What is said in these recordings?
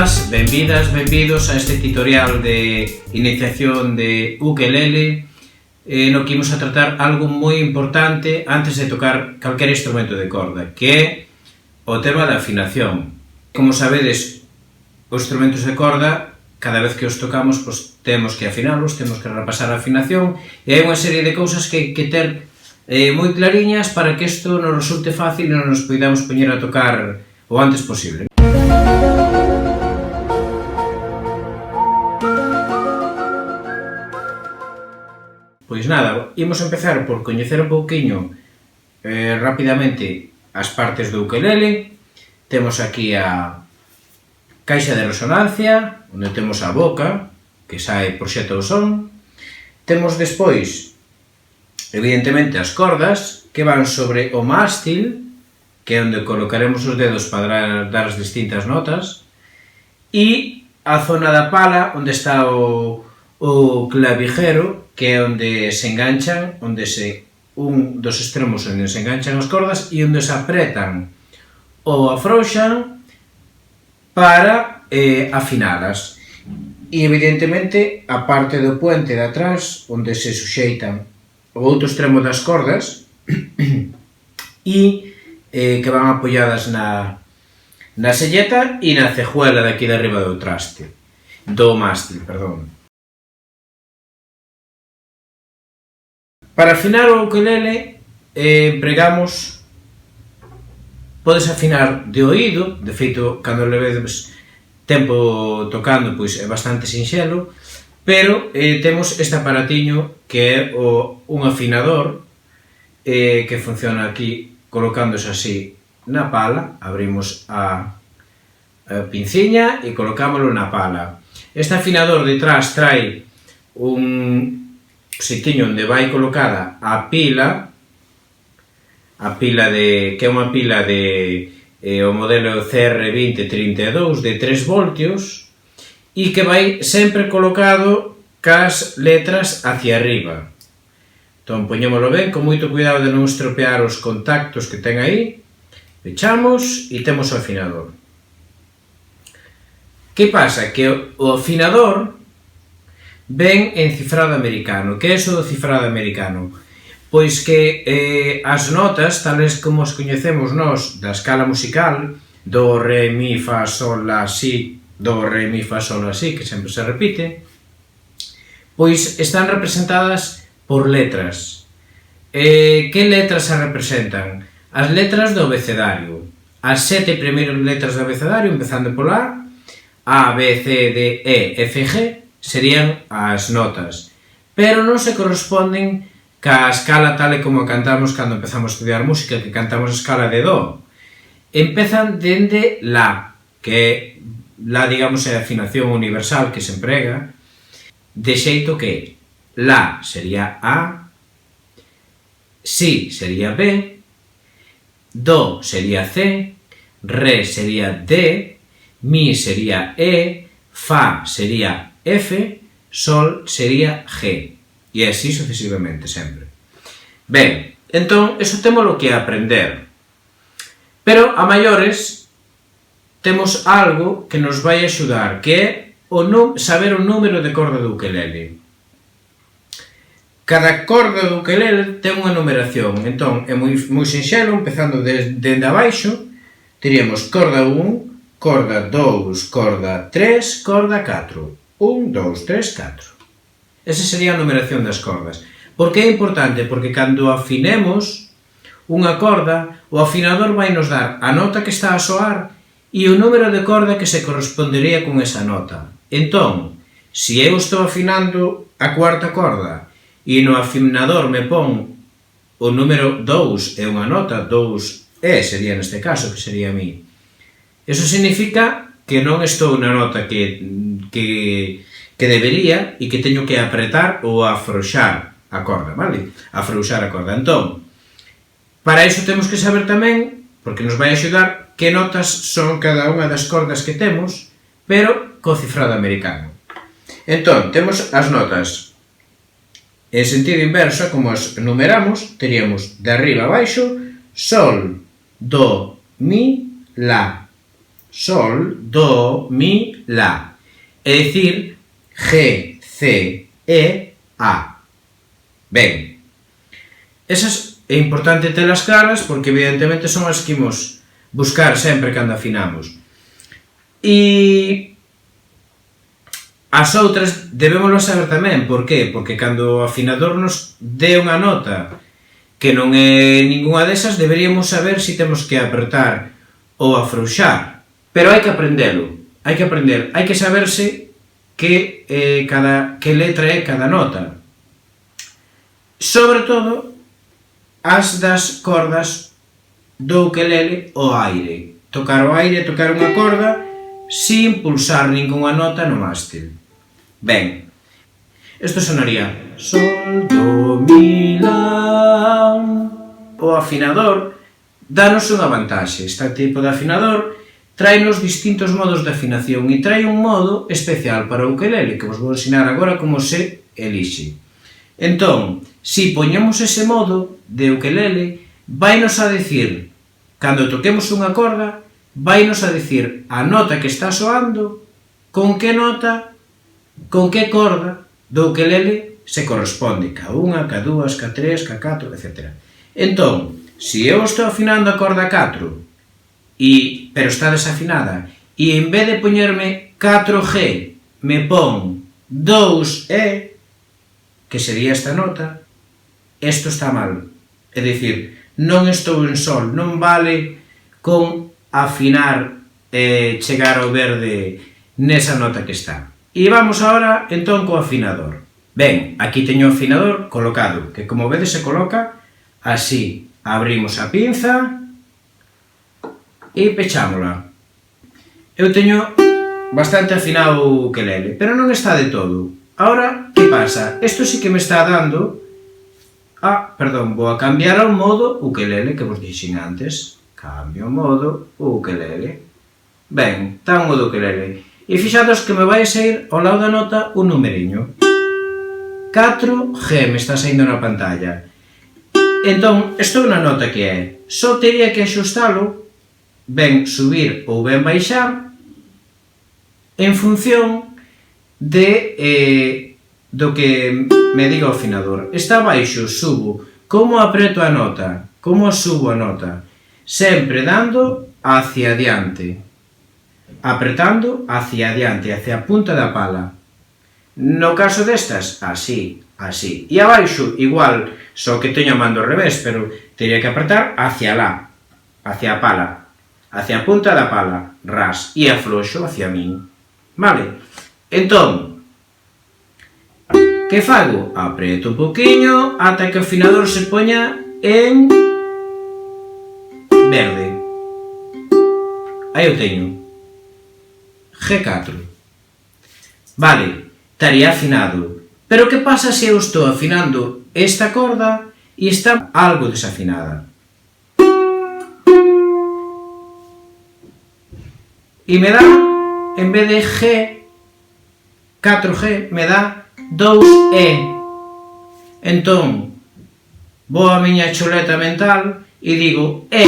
todas, benvidas, benvidos a este tutorial de iniciación de ukelele no que imos a tratar algo moi importante antes de tocar calquer instrumento de corda, que é o tema da afinación. Como sabedes, os instrumentos de corda, cada vez que os tocamos, pois, temos que afinalos, temos que repasar a afinación, e hai unha serie de cousas que hai que ter moi clariñas para que isto nos resulte fácil e non nos podamos poñer a tocar o antes posible. Pois nada, imos empezar por coñecer un pouquiño rapidamente as partes do ukelele. Temos aquí a caixa de resonancia, onde temos a boca, que sae proxecta o son. Temos despois, evidentemente, as cordas, que van sobre o mástil, que é onde colocaremos os dedos para dar as distintas notas, e a zona da pala, onde está o clavijero, que é onde se enganchan, un dos extremos onde se enganchan as cordas e onde se apretan ou afrouxan para afinalas. E, evidentemente, a parte do puente de atrás, onde se suxeitan o outro extremo das cordas e que van apoiadas na selleta e na cejuela de aquí de arriba do traste, do mástil, perdón. Para afinar o ukelele empregamos, podes afinar de oído, de feito, cando levedes tempo tocando, pois é bastante sinxelo, pero temos este aparatiño que é un afinador que funciona aquí colocándose así na pala, abrimos a pinciña e colocámoslo na pala. Este afinador detrás trae un sitiño onde vai colocada a pila que é unha pila de o modelo CR2032 de 3 voltios e que vai sempre colocado cas letras hacia arriba. Entón, poñémolo ben, con moito cuidado de non estropear os contactos que ten aí, pechamos e temos o afinador. Que pasa? Que o afinador ven en cifrado americano. Que é iso do cifrado americano? Pois que as notas, tales como as coñecemos nós da escala musical, do, re, mi, fa, sol, la, si, do, re, mi, fa, sol, la, si, que sempre se repite, pois están representadas por letras. Que letras se representan? As letras do abecedario. As 7 primeiras letras do abecedario, empezando pola A, B, C, D, E, F, G, serían as notas, pero non se corresponden ca escala tal e como cantamos cando empezamos a estudiar música, que cantamos a escala de do. Empezan dende la, que é la, digamos, é a afinación universal que se emprega, de xeito que la sería A, si sería B, do sería C, re sería D, mi sería E, fa sería F, sol sería G, e así sucesivamente sempre. Ben, entón, iso temos o que aprender, pero a maiores temos algo que nos vai axudar, que é saber o número de corda do ukelele. Cada corda do ukelele ten unha numeración, entón é moi sinxelo, empezando dende abaixo, teríamos corda 1, corda 2, corda 3, corda 4. 1, 2, 3, 4. Esa sería a numeración das cordas. Por que é importante? Porque cando afinemos unha corda, o afinador vai nos dar a nota que está a soar e o número de corda que se correspondería con esa nota. Entón, se eu estou afinando a cuarta corda e no afinador me pon o número 2 e unha nota, 2E sería neste caso, que sería a mi. Eso significa que non estou na nota que debería e que teño que apretar ou afrouxar a corda, vale? Afrouxar a corda. Entón, para iso temos que saber tamén, porque nos vai axudar, que notas son cada unha das cordas que temos, pero co cifrado americano. Entón, temos as notas en sentido inverso, como as numeramos, teríamos de arriba a baixo, sol, do, mi, la. sol, do, mi, la. É dicir, G, C, E, A. Ben, esas é importante telas claras porque evidentemente son as que imos buscar sempre cando afinamos. E as outras debémoslo saber tamén, por qué? Porque cando o afinador nos dé unha nota que non é ningunha desas, deberíamos saber se temos que apertar ou afrouxar. Pero hai que aprendelo, hai que aprender, hai que saberse que letra é cada nota. Sobre todo, as das cordas do ukelele ao aire. Tocar o aire, tocar unha corda, sin pulsar ningunha nota no mástil. Ben, isto sonaría sol, do, mi, la. O afinador danos unha vantaxe. Este tipo de afinador traenos distintos modos de afinación e trae un modo especial para o ukelele que vos vou ensinar agora como se elixe. Entón, se poñemos ese modo de ukelele, vainos a decir, cando toquemos unha corda, vainos a decir a nota que está soando, con que nota, con que corda do ukelele se corresponde, ca unha, ca dúas, ca tres, ca catro, etc. Entón, se eu estou afinando a corda 4, pero está desafinada, e en vez de poñerme 4G, me pon 2E, que sería esta nota, isto está mal. É dicir, non estou en sol, non vale con afinar e chegar ao verde nesa nota que está. E vamos agora, entón, co afinador. Ben, aquí teño o afinador colocado, que como vedes se coloca así. Abrimos a pinza e pechámola. Eu teño bastante afinado o ukelele, pero non está de todo. Ahora, que pasa? Isto sí que me está dando... vou a cambiar ao modo ukelele que vos dixen antes. Cambio o modo ukelele. Ben, está o modo ukelele. E fixados que me vai sair ao lado da nota un numeriño. 4G me está saindo na pantalla. Entón, isto é unha nota que é. Só teria que axustalo, ben subir ou ben baixar, en función do que me diga o afinador. Está baixo, subo. Como apreto a nota? Como subo a nota? Sempre dando hacia adiante. Apretando hacia adiante, hacia a punta da pala. No caso destas, así, así. E abaixo, igual, só que teño a mando ao revés, pero teria que apretar hacia lá, hacia a pala, hacia a punta da pala, ras, e afloxo hacia min. Vale? Entón, que fago? Apreto un poquinho ata que o afinador se poña en verde. Aí o teño. G4. Vale, estaría afinado. Pero que pasa se eu estou afinando esta corda e está algo desafinada? E me dá, en vez de G, 4G, me dá 2E. Entón, vou a miña chuleta mental e digo E.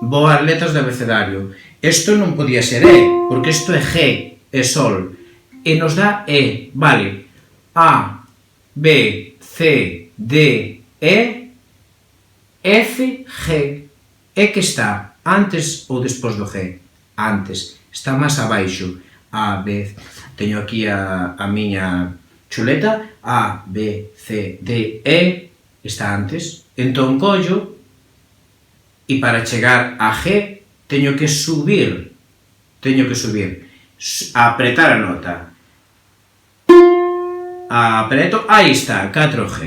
Vou ás letras do abecedario. Isto non podía ser E, porque isto é G, é sol. E nos dá E, vale. A, B, C, D, E, F, G. E que está antes ou despois do G? Antes. Está máis abaixo. A, B, teño aquí a miña chuleta. A, B, C, D, E. Está antes. Entón collo e para chegar a G teño que subir, apretar a nota. Apreto, aí está, 4G.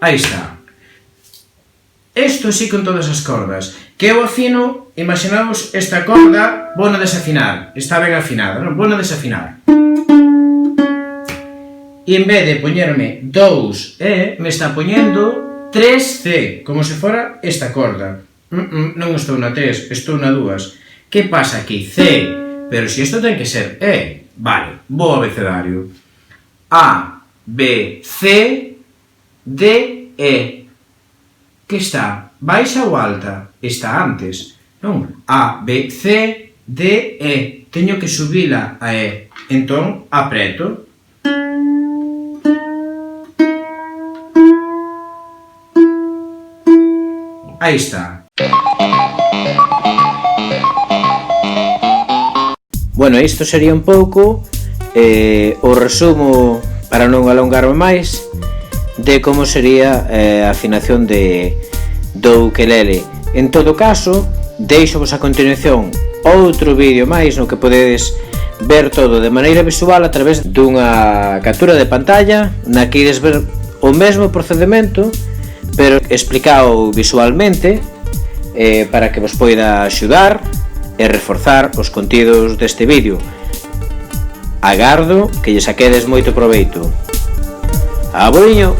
Aí está. Isto sí con todas as cordas. Que eu afino, imaginaos esta corda, vou na desafinar. Está ben afinada, non? Vou na desafinar. E en vez de poñerme 2E, me está poñendo 3C, como se fora esta corda. Non estou na 3, estou na 2. Que pasa aquí? C. Pero se isto ten que ser E. Vale, vou ao abecedario. A, B, C, D, E. Que está? Baixa ou alta? Está antes, non? A, B, C, D, E. Teño que subila a E. Entón, apreto. Aí está. Bueno, isto sería un pouco o resumo, para non alongarme máis, de como sería a afinación do ukelele. En todo caso, deixo-vos a continuación outro vídeo máis no que podedes ver todo de maneira visual a través dunha captura de pantalla na que ides ver o mesmo procedimento pero explicado visualmente para que vos poida axudar e reforzar os contidos deste vídeo. Agardo que lle saquedes moito proveito. Aburiño!